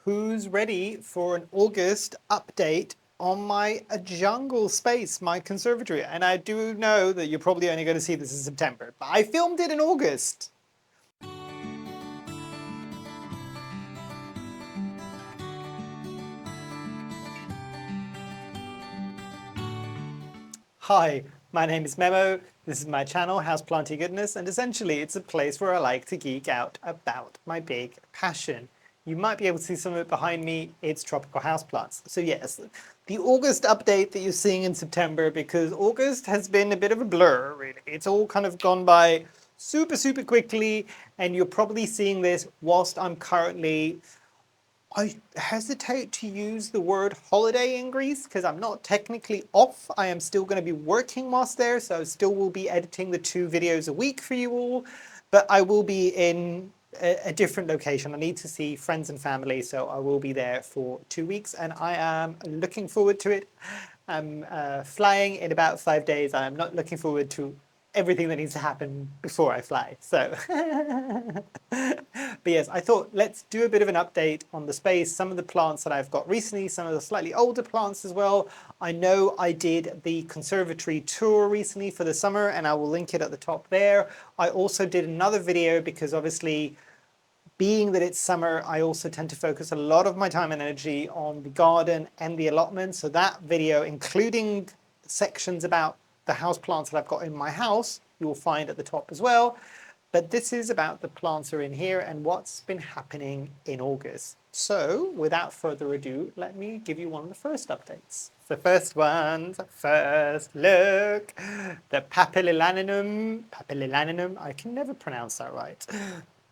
Who's ready for an August update on my jungle space, my conservatory? And I do know that you're probably only going to see this in September, but I filmed it in August. Hi, my name is Memo. This is my channel, Houseplantygoodness, and essentially it's a place where I like to geek out about my big passion. You might be able to see some of it behind me. It's tropical houseplants. So yes, the August update that you're seeing in September, because August has been a bit of a blur, really. It's all kind of gone by super quickly, and you're probably seeing this whilst I'm currently I hesitate to use the word holiday in Greece because I'm not technically off. I am still going to be working whilst there, so I still will be editing the 2 videos a week for you all, but I will be in a different location. I need to see friends and family, so I will be there for 2 weeks, and I am looking forward to it. I'm flying in about 5 days. I'm not looking forward to everything that needs to happen before I fly. So, but yes, I thought let's do a bit of an update on the space, some of the plants that I've got recently, some of the slightly older plants as well. I know I did the conservatory tour recently for the summer, and I will link it at the top there. I also did another video because obviously, being that it's summer, I also tend to focus a lot of my time and energy on the garden and the allotment. So that video, including sections about the house plants that I've got in my house, you will find at the top as well. But this is about the plants are in here and what's been happening in August. So without further ado, let me give you one of the first updates. The first ones, first look, the papillilaminum, I can never pronounce that right.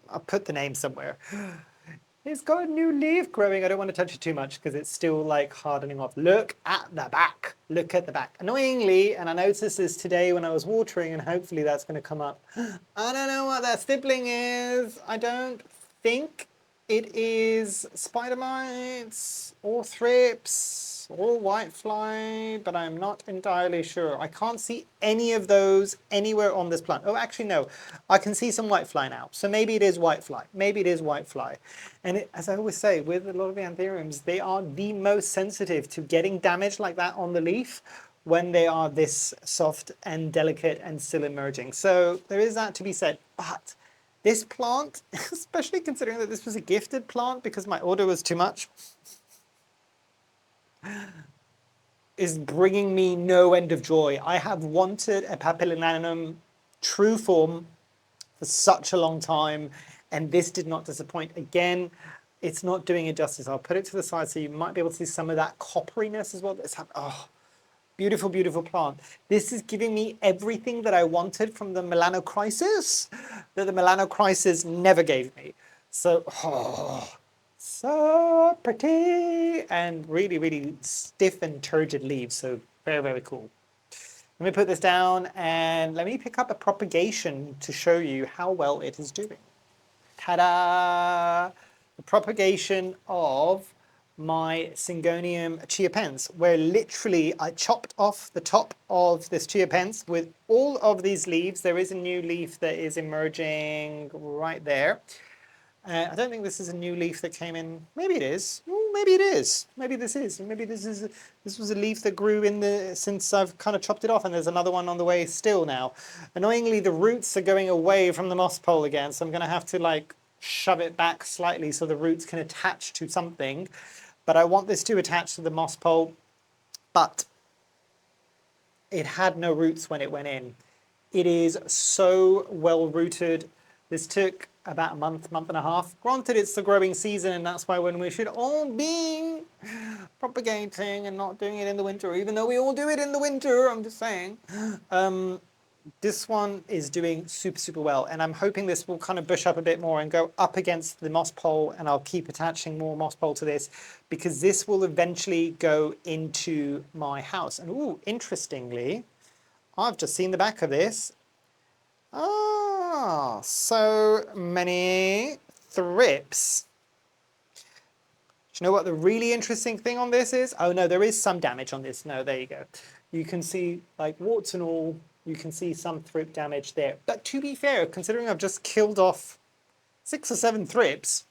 I'll put the name somewhere. It's got a new leaf growing. I don't want to touch it too much because it's still like hardening off. Look at the back. Look at the back. Annoyingly, and I noticed this today when I was watering, and hopefully that's going to come up. I don't know what that stippling is. I don't think it is spider mites or thrips or whitefly, but I'm not entirely sure. I can't see any of those anywhere on this plant. Oh, actually, no. I can see some whitefly now. So maybe it is whitefly. Maybe it is whitefly. And it, as I always say, with a lot of the anthuriums, they are the most sensitive to getting damage like that on the leaf when they are this soft and delicate and still emerging. So there is that to be said. But this plant, especially considering that this was a gifted plant because my order was too much, is bringing me no end of joy. I have wanted a papillilaminum true form for such a long time, and this did not disappoint. Again, it's not doing it justice. I'll put it to the side so you might be able to see some of that copperiness as well. Oh, beautiful, beautiful plant. This is giving me everything that I wanted from the melanocrisis that the melanocrisis never gave me. So, oh, so pretty and really stiff and turgid leaves. So very cool. Let me put this down and let me pick up a propagation to show you how well it is doing. Ta-da! The propagation of my Syngonium chiapense, where literally I chopped off the top of this chiapense with all of these leaves. There is a new leaf that is emerging right there. I don't think this is a new leaf that came in. Maybe it is. Ooh, maybe it is. Maybe this is. Maybe this was a leaf that grew in the since I've kind of chopped it off, and there's another one on the way still now. Annoyingly, the roots are going away from the moss pole again, so I'm going to have to like shove it back slightly so the roots can attach to something. But I want this to attach to the moss pole, but it had no roots when it went in. It is so well rooted. This took about a month and a half. Granted, it's the growing season, and that's why when we should all be propagating and not doing it in the winter, even though we all do it in the winter, I'm just saying. This one is doing super well, and I'm hoping this will kind of bush up a bit more and go up against the moss pole, and I'll keep attaching more moss pole to this because this will eventually go into my house. And ooh, interestingly, I've just seen the back of this. Ah, so many thrips. Do you know what the really interesting thing on this is? Oh no, there is some damage on this. No, there you go. You can see, like, warts and all, you can see some thrip damage there. But to be fair, considering I've just killed off 6 or 7 thrips,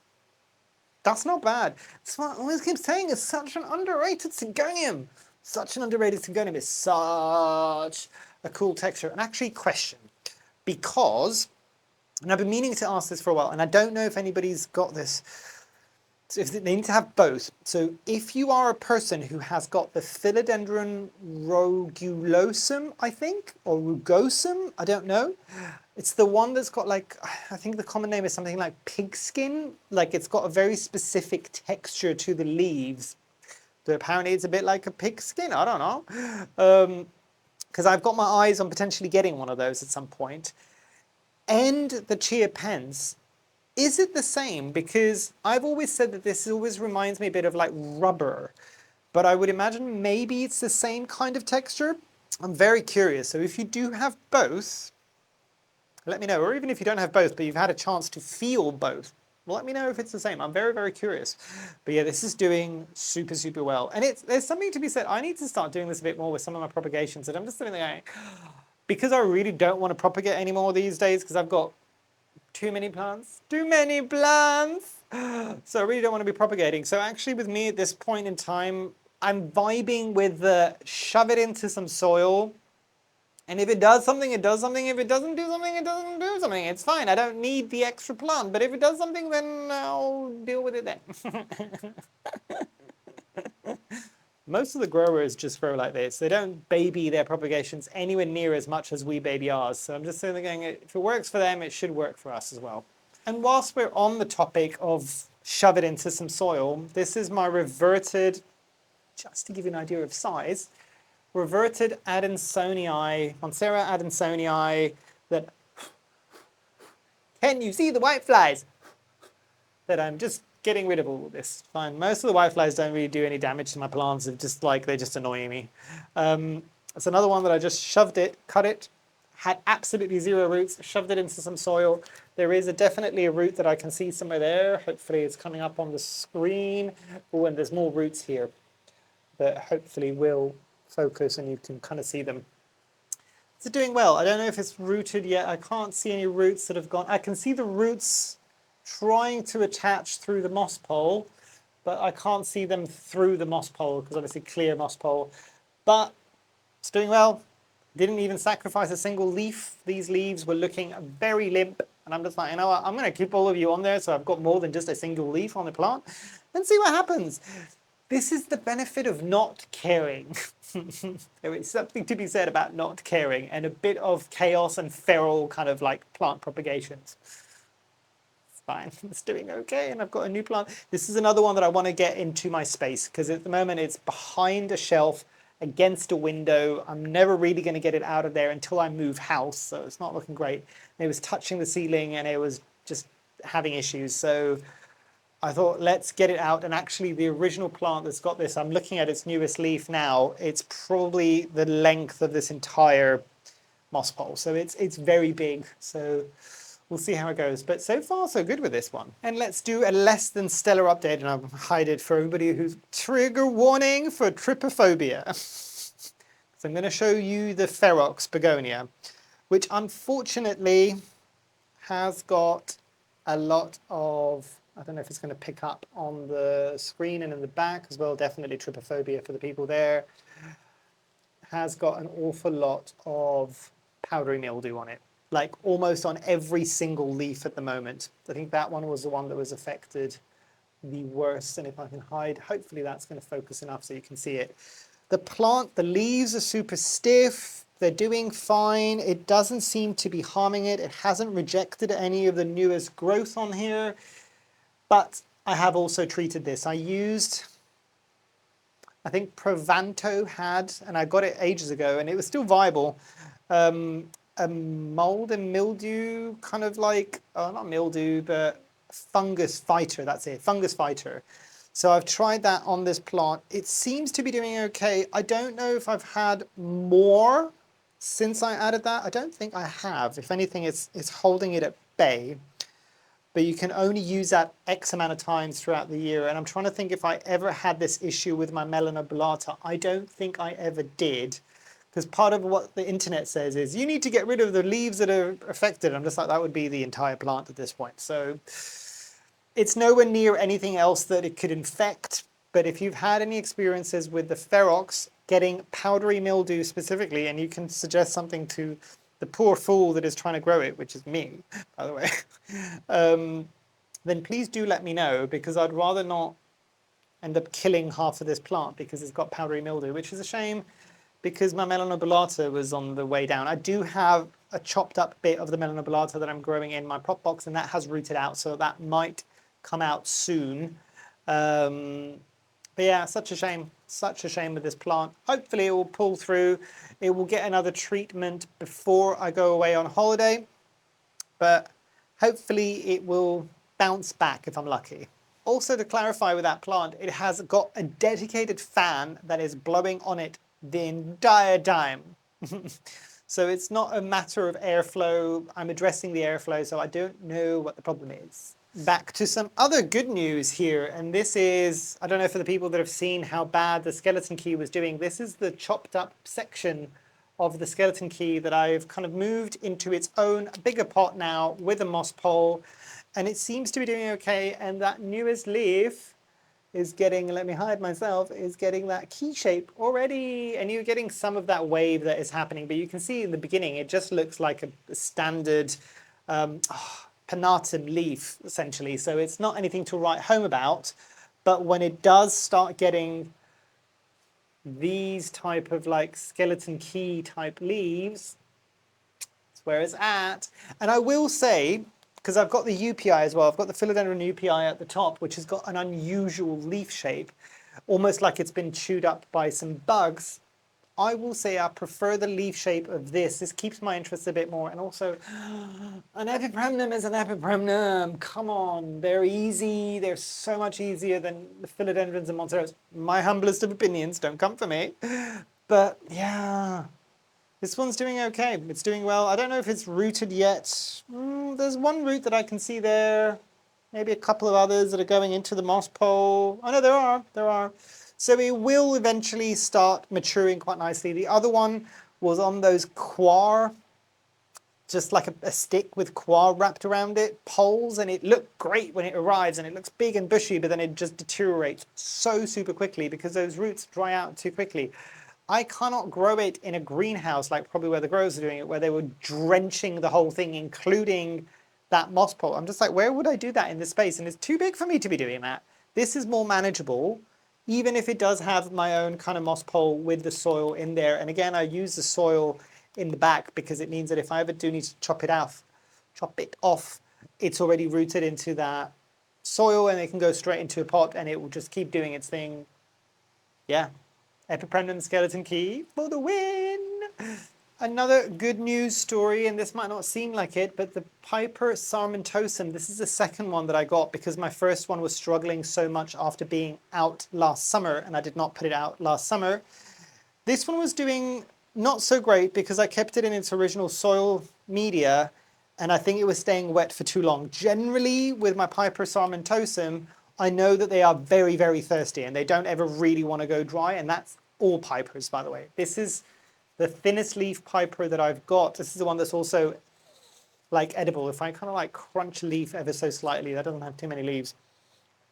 That's not bad. That's what I always keep saying. It's such an underrated Syngonium. Such an underrated Syngonium. It's such a cool texture. And actually, question, because, and I've been meaning to ask this for a while, and I don't know if anybody's got this. So if they need to have both. So if you are a person who has got the Philodendron rugulosum, I think, or rugosum, I don't know. It's the one that's got like, I think the common name is something like pigskin. Like it's got a very specific texture to the leaves. So apparently it's a bit like a pigskin, I don't know. Because I've got my eyes on potentially getting one of those at some point. And the chiapense, is it the same? Because I've always said that this always reminds me a bit of like rubber, but I would imagine maybe it's the same kind of texture. I'm very curious. So if you do have both, let me know. Or even if you don't have both, but you've had a chance to feel both, let me know if it's the same. I'm very, very curious. But yeah, this is doing super, super well. And there's something to be said. I need to start doing this a bit more with some of my propagations. And I'm just sitting there going, because I really don't want to propagate anymore these days, because I've got too many plants. Too many plants! So I really don't want to be propagating. So actually with me at this point in time, I'm vibing with the shove it into some soil. And if it does something, it does something. If it doesn't do something, it doesn't do something. It's fine. I don't need the extra plant. But if it does something, then I'll deal with it then. Most of the growers just grow like this. They don't baby their propagations anywhere near as much as we baby ours. So I'm just sitting there going, if it works for them, it should work for us as well. And whilst we're on the topic of shove it into some soil, this is my reverted, just to give you an idea of size, reverted adansonii, Monstera adansonii, that, can you see the whiteflies? That I'm just getting rid of all of this. Fine. Most of the whiteflies don't really do any damage to my plants. It's just like they're just annoying me. It's another one that I just shoved it, cut it, had absolutely zero roots, shoved it into some soil. There is definitely a root that I can see somewhere there. Hopefully it's coming up on the screen. Oh, and there's more roots here that hopefully will focus and you can kind of see them. It's doing well. I don't know if it's rooted yet. I can't see any roots that have gone. I can see the roots trying to attach through the moss pole, but I can't see them through the moss pole because obviously clear moss pole. But it's doing well. Didn't even sacrifice a single leaf. These leaves were looking very limp, and I'm just like, you know what, I'm going to keep all of you on there so I've got more than just a single leaf on the plant and see what happens. This is the benefit of not caring. There is something to be said about not caring and a bit of chaos and feral kind of like plant propagations. Fine, it's doing okay, and I've got a new plant. This is another one that I want to get into my space because at the moment it's behind a shelf against a window. I'm never really going to get it out of there until I move house, so it's not looking great. It was touching the ceiling and it was just having issues, so I thought let's get it out. And actually the original plant that's got this, I'm looking at its newest leaf now, it's probably the length of this entire moss pole, so it's very big. So we'll see how it goes, but so far so good with this one. And let's do a less than stellar update, and I'll hide it for everybody who's trigger warning for trypophobia. So I'm going to show you the ferox begonia, which unfortunately has got a lot of, I don't know if it's going to pick up on the screen and in the back as well, definitely trypophobia for the people there, has got an awful lot of powdery mildew on it. Like almost on every single leaf at the moment. I think that one was the one that was affected the worst. And if I can hide, hopefully that's going to focus enough so you can see it. The plant, the leaves are super stiff. They're doing fine. It doesn't seem to be harming it. It hasn't rejected any of the newest growth on here. But I have also treated this. I used, I think Provanto had, and I got it ages ago and it was still viable. A mold and mildew kind of like, oh, not mildew, but fungus fighter, that's it, fungus fighter. So I've tried that on this plant. It seems to be doing okay. I don't know if I've had more since I added that. I don't think I have. If anything, it's holding it at bay. But you can only use that X amount of times throughout the year. And I'm trying to think if I ever had this issue with my Melanoblata. I don't think I ever did. Because part of what the internet says is you need to get rid of the leaves that are affected. I'm just like, that would be the entire plant at this point. So It's nowhere near anything else that it could infect, but if you've had any experiences with the ferox getting powdery mildew specifically, and you can suggest something to the poor fool that is trying to grow it, which is me, by the way, then please do let me know, because I'd rather not end up killing half of this plant because it's got powdery mildew, which is a shame because my melanobolata was on the way down. I do have a chopped up bit of the melanobolata that I'm growing in my prop box, and that has rooted out, so that might come out soon. But yeah, such a shame with this plant. Hopefully it will pull through. It will get another treatment before I go away on holiday, but hopefully it will bounce back if I'm lucky. Also, to clarify with that plant, it has got a dedicated fan that is blowing on it the entire time. So it's not a matter of airflow. I'm addressing the airflow, so I don't know what the problem is. Back to some other good news here, and this is, I don't know for the people that have seen how bad the skeleton key was doing, this is the chopped up section of the skeleton key that I've kind of moved into its own bigger pot now with a moss pole, and it seems to be doing okay, and that newest leaf is getting, let me hide myself, is getting that key shape already, and you're getting some of that wave that is happening, but you can see in the beginning it just looks like a standard pardolatum leaf, essentially, so it's not anything to write home about, but when it does start getting these type of like skeleton key type leaves, that's where it's at. And I will say, because I've got the UPI as well, I've got the philodendron UPI at the top, which has got an unusual leaf shape, almost like it's been chewed up by some bugs. I will say I prefer the leaf shape of this. This keeps my interest a bit more. And also, an Epipremnum is an Epipremnum. Come on, they're easy. They're so much easier than the philodendrons and Monsteras. My humblest of opinions, don't come for me. But yeah, this one's doing okay. It's doing well. I don't know if it's rooted yet. There's one root that I can see there. Maybe a couple of others that are going into the moss pole. Oh no, there are. So it will eventually start maturing quite nicely. The other one was on those coir, just like a stick with coir wrapped around it, poles, and it looked great when it arrives, and it looks big and bushy, but then it just deteriorates so super quickly because those roots dry out too quickly. I cannot grow it in a greenhouse like probably where the growers are doing it, where they were drenching the whole thing, including that moss pole. I'm just like, where would I do that in this space? And it's too big for me to be doing that. This is more manageable, even if it does have my own kind of moss pole with the soil in there. And again, I use the soil in the back because it means that if I ever do need to chop it off, it's already rooted into that soil and it can go straight into a pot and it will just keep doing its thing. Yeah. Epipremnum Skeleton Key for the win! Another good news story, and this might not seem like it, but the Piper sarmentosum, this is the second one that I got because my first one was struggling so much after being out last summer, and I did not put it out last summer. This one was doing not so great because I kept it in its original soil media, and I think it was staying wet for too long. Generally, with my Piper sarmentosum, I know that they are very, very thirsty and they don't ever really want to go dry, and that's all Pipers, by the way. This is the thinnest leaf Piper that I've got. This is the one that's also like edible. If I kind of like crunch a leaf ever so slightly, that doesn't have too many leaves.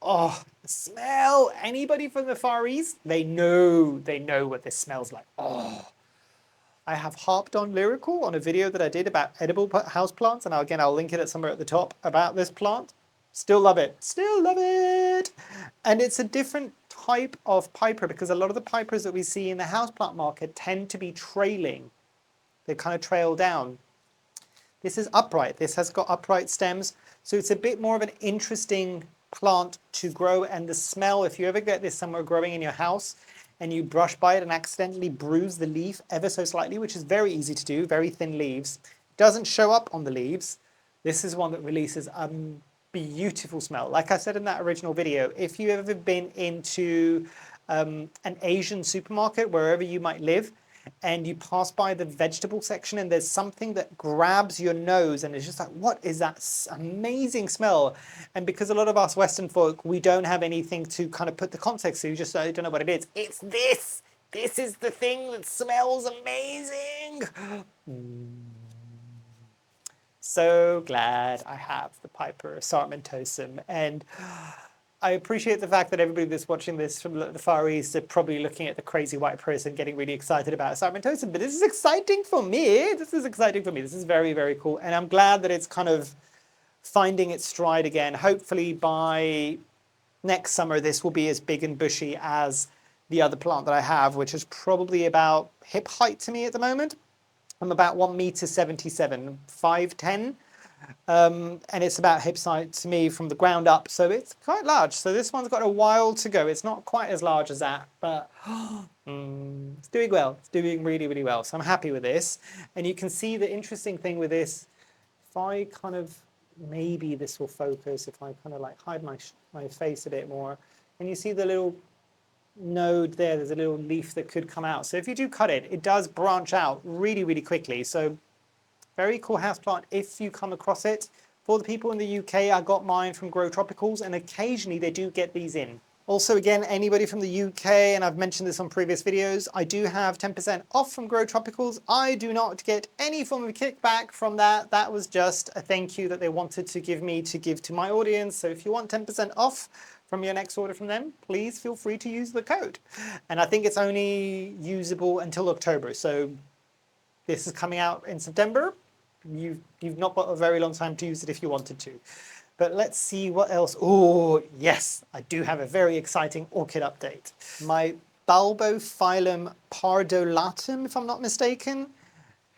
Oh, the smell! Anybody from the Far East? They know what this smells like. Oh, I have harped on lyrical on a video that I did about edible houseplants, and again, I'll link it at somewhere at the top about this plant. Still love it. Still love it. And it's a different type of Piper because a lot of the Pipers that we see in the houseplant market tend to be trailing. They kind of trail down. This is upright. This has got upright stems. So it's a bit more of an interesting plant to grow. And the smell, if you ever get this somewhere growing in your house and you brush by it and accidentally bruise the leaf ever so slightly, which is very easy to do, very thin leaves, doesn't show up on the leaves. This is one that releases beautiful smell. Like I said in that original video, if you've ever been into an Asian supermarket, wherever you might live, and you pass by the vegetable section and there's something that grabs your nose and it's just like, what is that amazing smell? And because a lot of us Western folk, we don't have anything to kind of put the context to, you just don't know what it is. It's this! This is the thing that smells amazing! So glad I have the Piper sarmentosum, and I appreciate the fact that everybody that's watching this from the Far East are probably looking at the crazy white person getting really excited about sarmentosum, but this is exciting for me. This is exciting for me. This is very, very cool, and I'm glad that it's kind of finding its stride again. Hopefully by next summer, this will be as big and bushy as the other plant that I have, which is probably about hip height to me at the moment. I'm about 1 meter 77, 5'10", and it's about hip height to me from the ground up, so it's quite large. So this one's got a while to go. It's not quite as large as that, but it's doing well. It's doing really, really well. So I'm happy with this. And you can see the interesting thing with this, if I kind of, maybe this will focus, if I kind of like hide my face a bit more, and you see the little node there, there's a little leaf that could come out. So if you do cut it, it does branch out really, really quickly. So very cool houseplant if you come across it. For the people in the UK, I got mine from Grow Tropicals, and occasionally they do get these in. Also, again, anybody from the UK, and I've mentioned this on previous videos, I do have 10% off from Grow Tropicals. I do not get any form of kickback from that. That was just a thank you that they wanted to give me to give to my audience. So if you want 10% off from your next order from them, please feel free to use the code. And I think it's only usable until October. So this is coming out in September. You've not got a very long time to use it if you wanted to. But let's see what else. Oh, yes, I do have a very exciting orchid update. My Bulbophyllum pardolatum, if I'm not mistaken,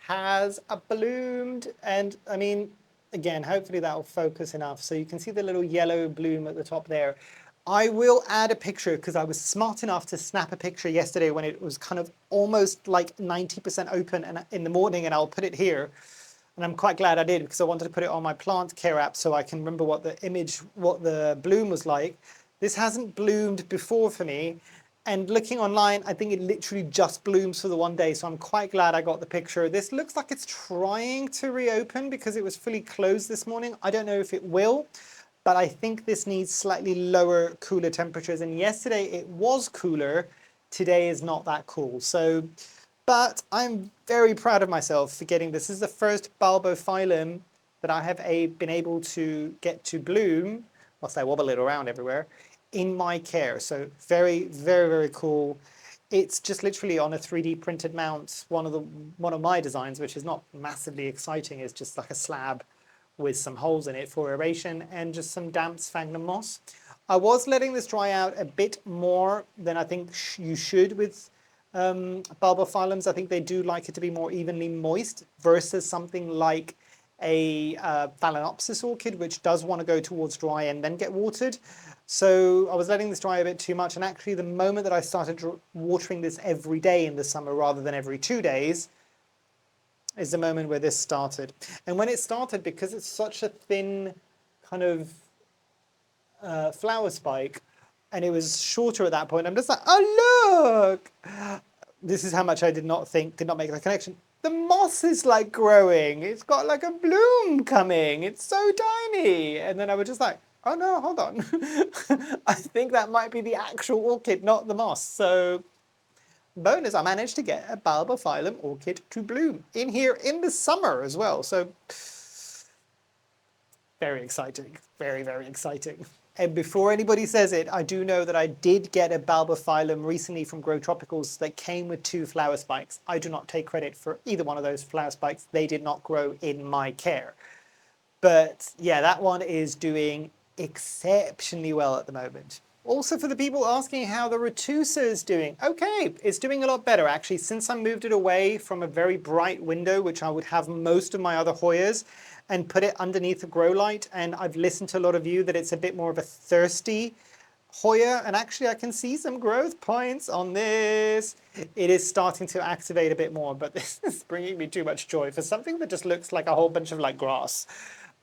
has bloomed. And I mean, again, hopefully that will focus enough. So you can see the little yellow bloom at the top there. I will add a picture because I was smart enough to snap a picture yesterday when it was kind of almost like 90% open and in the morning, and I'll put it here. And I'm quite glad I did because I wanted to put it on my plant care app so I can remember what the bloom was like. This hasn't bloomed before for me. And looking online, I think it literally just blooms for the one day. So I'm quite glad I got the picture. This looks like it's trying to reopen because it was fully closed this morning. I don't know if it will, but I think this needs slightly lower, cooler temperatures. And yesterday it was cooler. Today is not that cool. So, but I'm very proud of myself for getting this. This is the first Bulbophyllum that I have been able to get to bloom, whilst I wobble it around everywhere, in my care. So very, very, very cool. It's just literally on a 3D printed mount. One of my designs, which is not massively exciting, is just like a slab with some holes in it for aeration and just some damp sphagnum moss. I was letting this dry out a bit more than I think you should with Bulbophyllums. I think they do like it to be more evenly moist versus something like a Phalaenopsis orchid, which does want to go towards dry and then get watered. So I was letting this dry a bit too much, and actually the moment that I started watering this every day in the summer rather than every 2 days is the moment where this started. And when it started, because it's such a thin kind of flower spike, and it was shorter at that point, I'm just like, oh look! This is how much I did not make the connection. The moss is like growing. It's got like a bloom coming. It's so tiny. And then I was just like, oh no, hold on. I think that might be the actual orchid, not the moss. So bonus, I managed to get a Bulbophyllum orchid to bloom in here in the summer as well. So very exciting, very, very exciting. And before anybody says it, I do know that I did get a Bulbophyllum recently from Grow Tropicals that came with 2 flower spikes. I do not take credit for either one of those flower spikes. They did not grow in my care. But yeah, that one is doing exceptionally well at the moment. Also, for the people asking how the retusa is doing, okay, it's doing a lot better actually. Since I moved it away from a very bright window, which I would have most of my other Hoyas, and put it underneath a grow light, and I've listened to a lot of you that it's a bit more of a thirsty Hoya, and actually I can see some growth points on this. It is starting to activate a bit more, but this is bringing me too much joy for something that just looks like a whole bunch of like grass.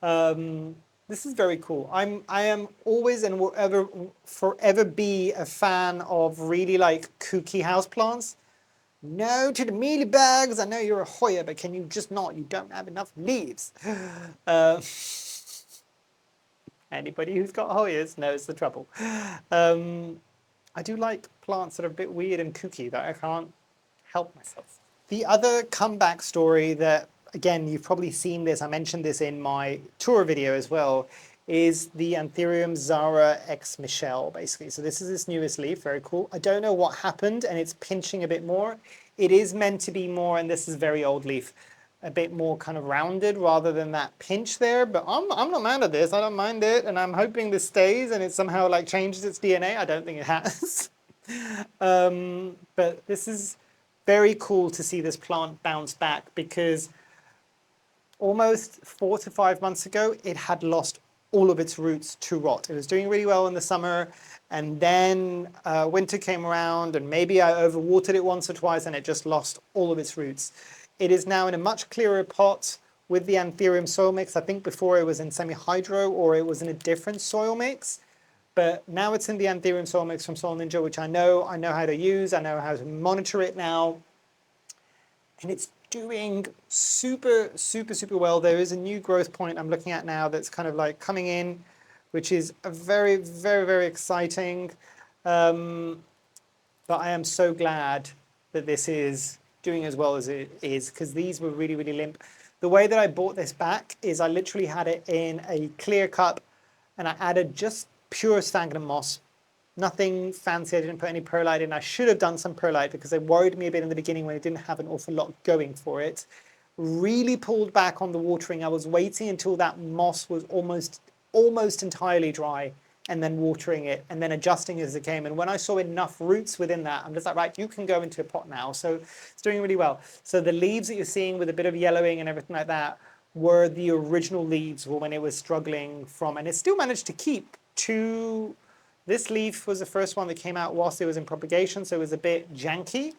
This is very cool. I am always and will forever be a fan of really like kooky houseplants. No to the mealybugs. I know you're a Hoya, but can you just not? You don't have enough leaves. Anybody who's got Hoyas knows the trouble. I do like plants that are a bit weird and kooky that I can't help myself. The other comeback story that again, you've probably seen this, I mentioned this in my tour video as well, is the Anthurium Zara X Michelle, basically. So this is its newest leaf, very cool. I don't know what happened, and it's pinching a bit more. It is meant to be more, and this is very old leaf, a bit more kind of rounded rather than that pinch there, but I'm not mad at this. I don't mind it, and I'm hoping this stays and it somehow like changes its DNA. I don't think it has. But this is very cool to see this plant bounce back, because almost 4 to 5 months ago, it had lost all of its roots to rot. It was doing really well in the summer, and then winter came around, and maybe I overwatered it once or twice, and it just lost all of its roots. It is now in a much clearer pot with the Anthurium soil mix. I think before it was in semi-hydro, or it was in a different soil mix. But now it's in the Anthurium soil mix from Soil Ninja, which I know how to use, I know how to monitor it now. And it's doing super, super, super well. There is a new growth point I'm looking at now that's kind of like coming in, which is a very, very, very exciting. But I am so glad that this is doing as well as it is, because these were really, really limp. The way that I bought this back is I literally had it in a clear cup, and I added just pure sphagnum moss. Nothing fancy, I didn't put any perlite in. I should have done some perlite because it worried me a bit in the beginning when it didn't have an awful lot going for it. Really pulled back on the watering. I was waiting until that moss was almost entirely dry, and then watering it, and then adjusting as it came. And when I saw enough roots within that, I'm just like, right, you can go into a pot now. So it's doing really well. So the leaves that you're seeing with a bit of yellowing and everything like that were the original leaves when it was struggling from, and it still managed to keep two. This leaf was the first one that came out whilst it was in propagation, so it was a bit janky.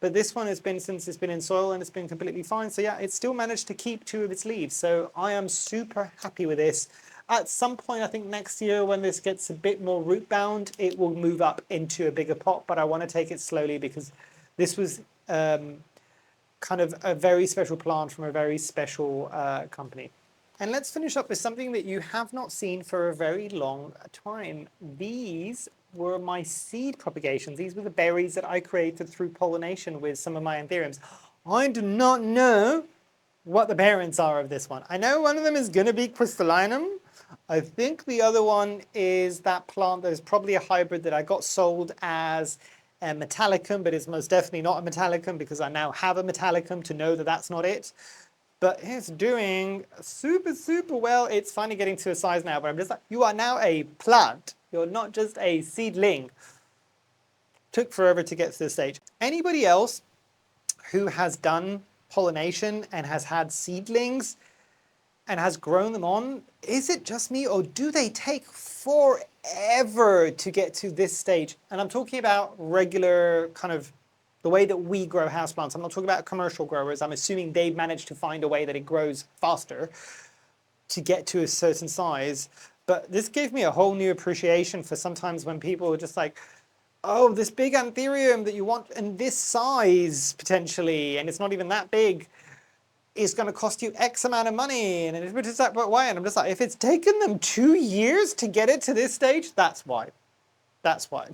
But this one has been, since it's been in soil, and it's been completely fine. So yeah, it still managed to keep two of its leaves. So I am super happy with this. At some point, I think next year, when this gets a bit more root bound, it will move up into a bigger pot. But I want to take it slowly, because this was kind of a very special plant from a very special company. And let's finish up with something that you have not seen for a very long time. These were my seed propagations. These were the berries that I created through pollination with some of my Anthuriums. I do not know what the parents are of this one. I know one of them is going to be crystallinum. I think the other one is that plant that is probably a hybrid that I got sold as a metallicum, but it's most definitely not a metallicum, because I now have a metallicum to know that that's not it. But it's doing super, super well. It's finally getting to a size now, but I'm just like, you are now a plant. You're not just a seedling. Took forever to get to this stage. Anybody else who has done pollination and has had seedlings and has grown them on, is it just me, or do they take forever to get to this stage? And I'm talking about regular kind of the way that we grow houseplants. I'm not talking about commercial growers. I'm assuming they've managed to find a way that it grows faster to get to a certain size. But this gave me a whole new appreciation for sometimes when people are just like, oh, this big Anthurium that you want in this size potentially, and it's not even that big, is going to cost you X amount of money, and it's a separate way. And I'm just like, if it's taken them 2 years to get it to this stage, that's why. That's why.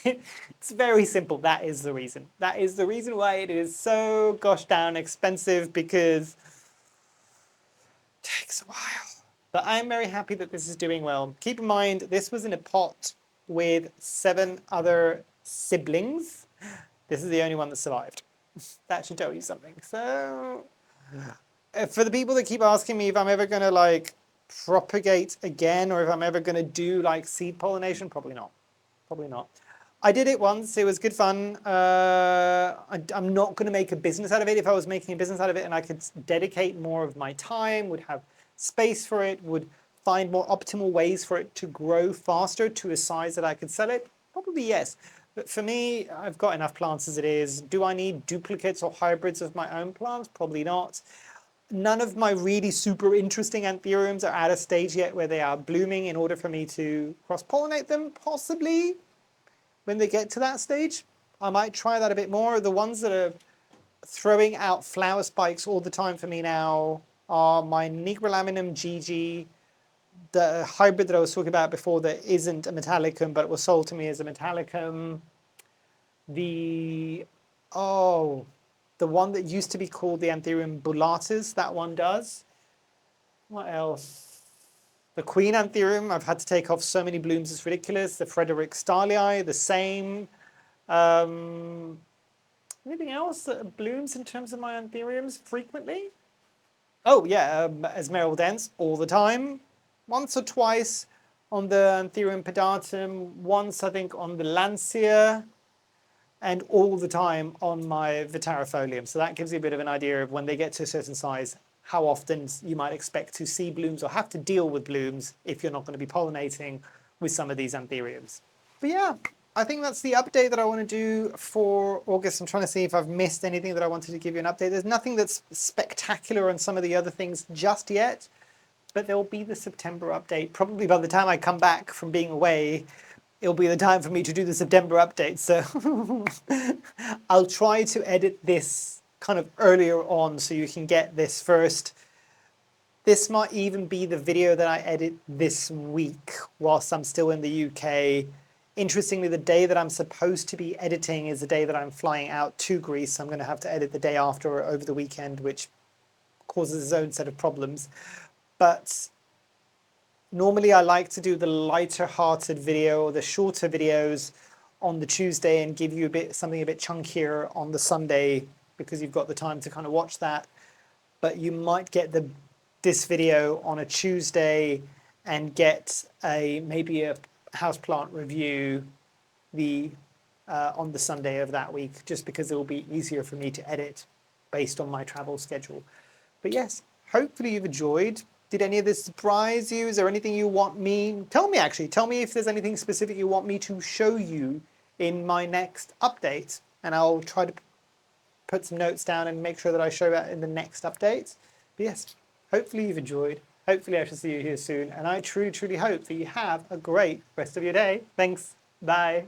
It's very simple. That is the reason. That is the reason why it is so gosh darn expensive, because it takes a while. But I'm very happy that this is doing well. Keep in mind, this was in a pot with 7 other siblings. This is the only one that survived. That should tell you something. So for the people that keep asking me if I'm ever going to like propagate again, or if I'm ever going to do like seed pollination, probably not. Probably not. I did it once. It was good fun. I'm not going to make a business out of it. If I was making a business out of it and I could dedicate more of my time, would have space for it, would find more optimal ways for it to grow faster to a size that I could sell it, probably yes. But for me, I've got enough plants as it is. Do I need duplicates or hybrids of my own plants? Probably not. None of my really super interesting Anthuriums are at a stage yet where they are blooming in order for me to cross-pollinate them. Possibly when they get to that stage, I might try that a bit more. The ones that are throwing out flower spikes all the time for me now are my Nigrolaminum GG, the hybrid that I was talking about before that isn't a metallicum, but it was sold to me as a metallicum. The, oh, The one that used to be called the Anthurium bullatus, that one does. What else? The Queen Anthurium, I've had to take off so many blooms, it's ridiculous. The Frederick Starlii, the same. Anything else that blooms in terms of my Anthuriums frequently? Oh yeah, Esmeraldense all the time. Once or twice on the Anthurium pedatum, once I think on the Lancia, and all the time on my Vitarifolium. So that gives you a bit of an idea of when they get to a certain size, how often you might expect to see blooms or have to deal with blooms if you're not going to be pollinating with some of these Anthuriums. But yeah, I think that's the update that I want to do for August. I'm trying to see if I've missed anything that I wanted to give you an update. There's nothing that's spectacular on some of the other things just yet, but there will be the September update. Probably by the time I come back from being away, it'll be the time for me to do the September update. So I'll try to edit this kind of earlier on so you can get this first. This might even be the video that I edit this week whilst I'm still in the UK. Interestingly, the day that I'm supposed to be editing is the day that I'm flying out to Greece. So I'm going to have to edit the day after or over the weekend, which causes its own set of problems. But normally I like to do the lighter hearted video or the shorter videos on the Tuesday and give you something a bit chunkier on the Sunday because you've got the time to kind of watch that. But you might get this video on a Tuesday and get maybe a houseplant review on the Sunday of that week, just because it will be easier for me to edit based on my travel schedule. But yes, hopefully you've enjoyed. Did any of this surprise you? Is there anything you want me? Tell me if there's anything specific you want me to show you in my next update, and I'll try to put some notes down and make sure that I show that in the next update. But yes, hopefully you've enjoyed. Hopefully I shall see you here soon, and I truly, truly hope that you have a great rest of your day. Thanks. Bye.